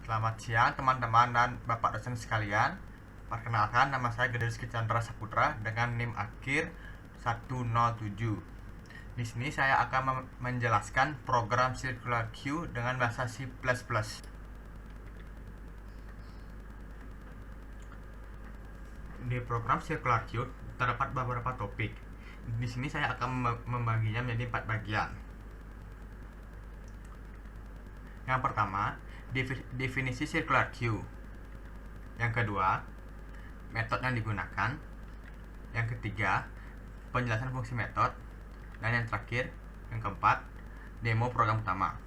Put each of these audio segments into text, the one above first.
Selamat siang teman-teman dan Bapak dosen sekalian. Perkenalkan, nama saya Gede Rizky Chandra Saputra dengan NIM akhir 107. Di sini saya akan menjelaskan program Circular Queue dengan bahasa C++. Di program Circular Queue terdapat beberapa topik. Di sini saya akan membaginya menjadi 4 bagian. Yang pertama, definisi circular queue. Yang kedua, metode yang digunakan. Yang ketiga, penjelasan fungsi metode. Dan yang terakhir, yang keempat, demo program utama.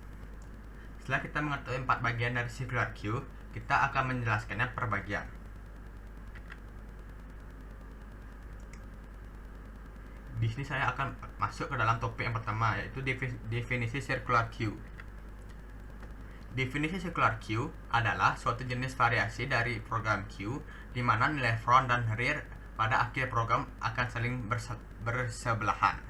Setelah kita mengetahui 4 bagian dari circular queue, kita akan menjelaskannya per bagian. Di sini saya akan masuk ke dalam topik yang pertama, yaitu definisi circular queue. Definisi circular queue adalah suatu jenis variasi dari program queue di mana nilai front dan rear pada akhir program akan saling bersebelahan.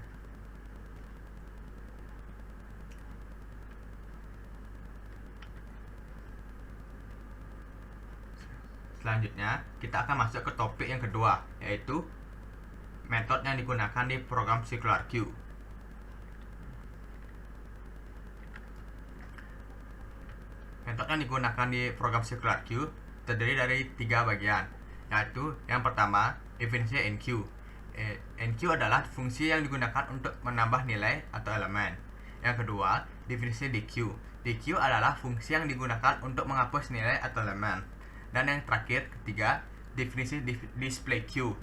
Selanjutnya, kita akan masuk ke topik yang kedua, yaitu metode yang digunakan di program circular queue. Metode yang digunakan di program circular queue terdiri dari 3 bagian, yaitu yang pertama, definisi enqueue. Enqueue adalah fungsi yang digunakan untuk menambah nilai atau elemen. Yang kedua, definisi dequeue. Dequeue adalah fungsi yang digunakan untuk menghapus nilai atau elemen. Dan yang terakhir, ketiga, definisi display queue.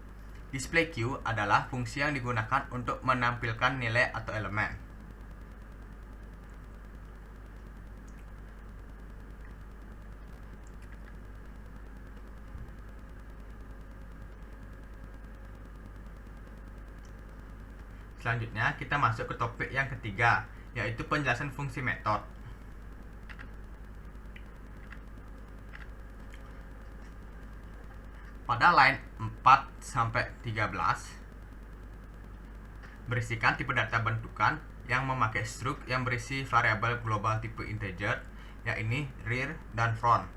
Display queue adalah fungsi yang digunakan untuk menampilkan nilai atau elemen. Selanjutnya, kita masuk ke topik yang ketiga, yaitu penjelasan fungsi metode. Pada line 4-13 berisikan tipe data bentukan yang memakai struct yang berisi variabel global tipe integer, yaitu rear dan front,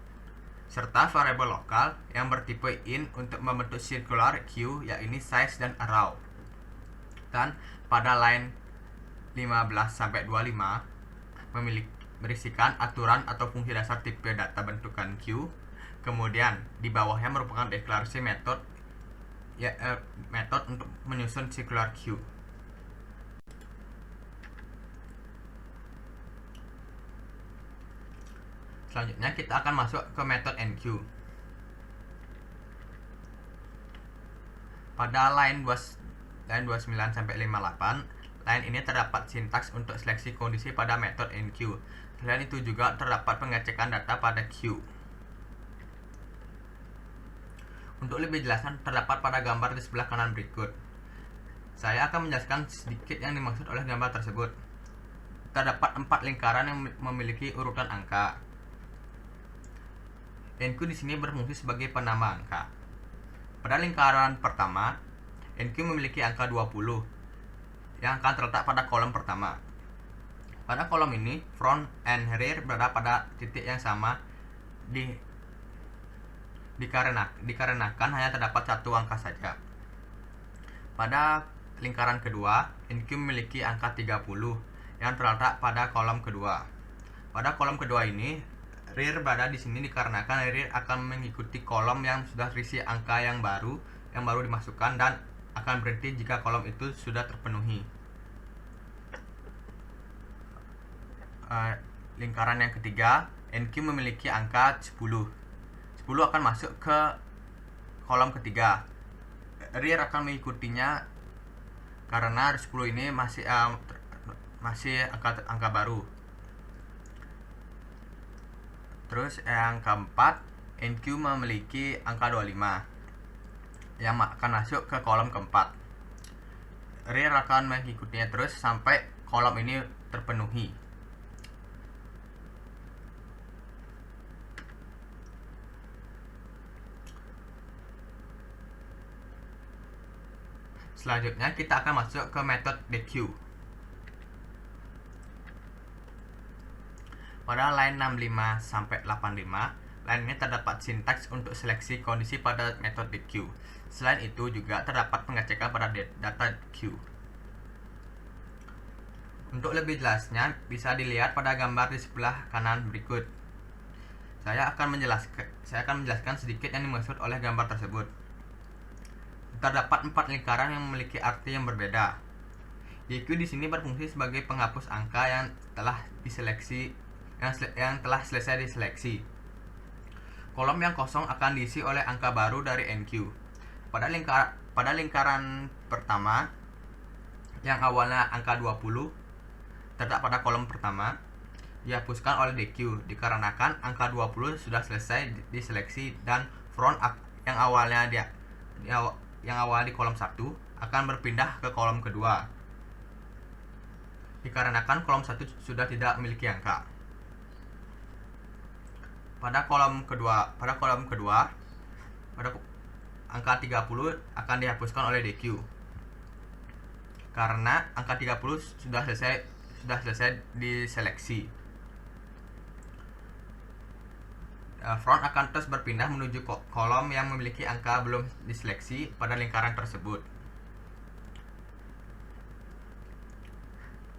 serta variabel lokal yang bertipe int untuk membentuk circular queue, yaitu size dan arrow. Dan pada line 15-25 berisikan aturan atau fungsi dasar tipe data bentukan queue. Kemudian di bawahnya merupakan deklarasi metode untuk menyusun circular queue. Selanjutnya kita akan masuk ke metode enqueue. Pada line 29-58, line ini terdapat sintaks untuk seleksi kondisi pada metode enqueue. Selain itu juga terdapat pengecekan data pada queue. Untuk lebih jelasan terdapat pada gambar di sebelah kanan berikut. Saya akan menjelaskan sedikit yang dimaksud oleh gambar tersebut. Terdapat 4 lingkaran yang memiliki urutan angka. Enqueue di sini berfungsi sebagai penambah angka. Pada lingkaran pertama, enqueue memiliki angka 20 yang akan terletak pada kolom pertama. Pada kolom ini, front and rear berada pada titik yang sama dikarenakan hanya terdapat satu angka saja. Pada lingkaran kedua, enqueue memiliki angka 30 yang terletak pada kolom kedua. Pada kolom kedua ini, rear berada di sini dikarenakan rear akan mengikuti kolom yang sudah terisi angka yang baru dimasukkan dan akan berhenti jika kolom itu sudah terpenuhi. Lingkaran yang ketiga, enqueue memiliki angka 10. 10 akan masuk ke kolom ketiga. Rear akan mengikutinya karena 10 ini masih angka baru. Terus yang keempat, enqueue memiliki angka 25 yang akan masuk ke kolom keempat. Rear akan mengikutinya terus sampai kolom ini terpenuhi. Selanjutnya kita akan masuk ke metode dequeue. Pada Pada line 65 sampai 85, line ini terdapat sintaks untuk seleksi kondisi pada metode DQ. Selain itu juga terdapat pengecekan pada data Q. Untuk lebih jelasnya bisa dilihat pada gambar di sebelah kanan berikut. Saya akan menjelaskan sedikit yang dimaksud oleh gambar tersebut. Terdapat 4 lingkaran yang memiliki arti yang berbeda. DQ di sini berfungsi sebagai penghapus angka yang telah selesai diseleksi. Kolom yang kosong akan diisi oleh angka baru dari NQ. Pada lingkaran pertama yang awalnya angka 20 terdapat pada kolom pertama dihapuskan oleh DQ dikarenakan angka 20 sudah selesai diseleksi dan front yang awalnya di kolom 1 akan berpindah ke kolom kedua dikarenakan kolom 1 sudah tidak memiliki angka. Pada kolom kedua angka 30 akan dihapuskan oleh DQ karena angka 30 sudah selesai diseleksi. Front akan terus berpindah menuju kolom yang memiliki angka belum diseleksi pada lingkaran tersebut.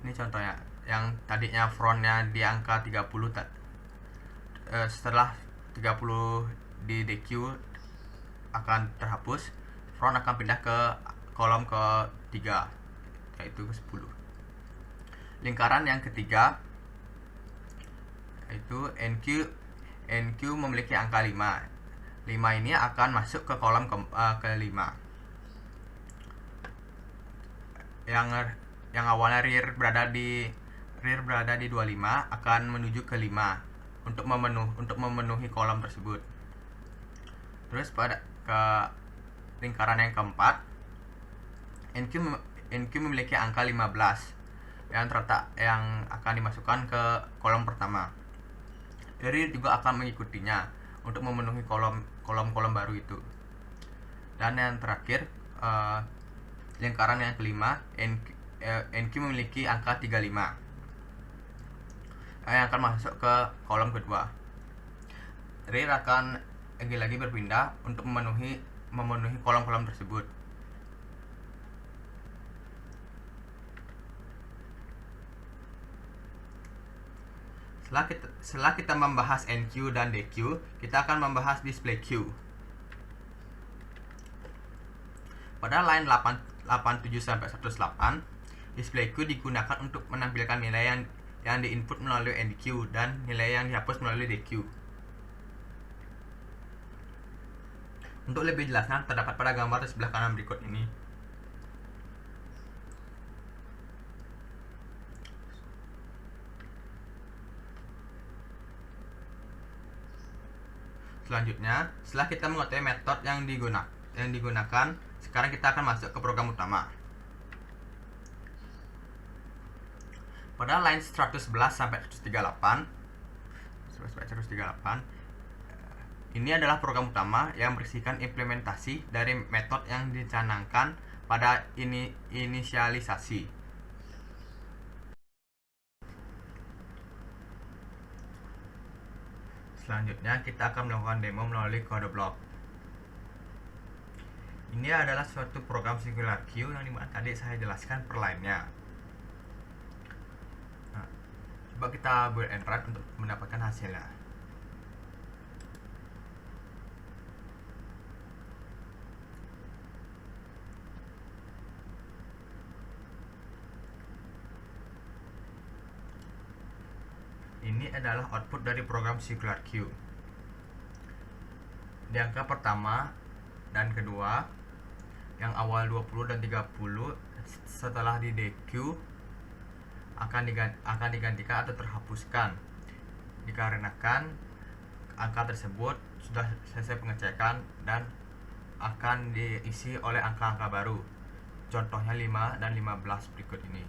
Ini contohnya, yang tadinya frontnya di angka 30 setelah 30 di DQ akan terhapus, front akan pindah ke kolom ketiga, yaitu ke 10. Lingkaran yang ketiga yaitu NQ memiliki angka 5. 5 ini akan masuk ke kolom ke-5. Yang awalnya rear berada di 25 akan menuju ke 5 untuk memenuhi kolom tersebut. Terus ke lingkaran yang keempat, NQ memiliki angka 15 yang akan dimasukkan ke kolom pertama. Rear juga akan mengikutinya untuk memenuhi kolom baru itu. Dan yang terakhir, lingkaran yang kelima, NQ memiliki angka 35 yang akan masuk ke kolom kedua. Rear akan lagi berpindah untuk memenuhi kolom-kolom tersebut. Setelah kita membahas NQ dan DQ, kita akan membahas display Q. Pada line 87 sampai 108, display Q digunakan untuk menampilkan nilai yang diinput melalui NQ dan nilai yang dihapus melalui DQ. Untuk lebih jelasnya terdapat pada gambar di sebelah kanan berikut ini. Selanjutnya, setelah kita mengetahui metode yang digunakan, sekarang kita akan masuk ke program utama. Pada line 111 sampai 138, ini adalah program utama yang berisikan implementasi dari metode yang dicanangkan pada inisialisasi. Selanjutnya kita akan melakukan demo melalui kode blok. Ini adalah suatu program Singular Q yang dimana tadi saya jelaskan per line-nya. Nah, coba kita build and run untuk mendapatkan hasilnya. Ini adalah output dari program Singular Q. Di angka pertama dan kedua, yang awal 20 dan 30, setelah di DQ akan digantikan atau terhapuskan dikarenakan angka tersebut sudah selesai pengecekan dan akan diisi oleh angka-angka baru. Contohnya 5 dan 15 berikut ini.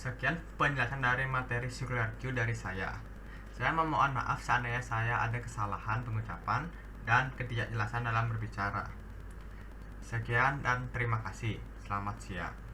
Sekian penjelasan dari materi Singular Q dari saya. Saya memohon maaf seandainya saya ada kesalahan pengucapan dan ketidakjelasan dalam berbicara. Sekian dan terima kasih. Selamat siang.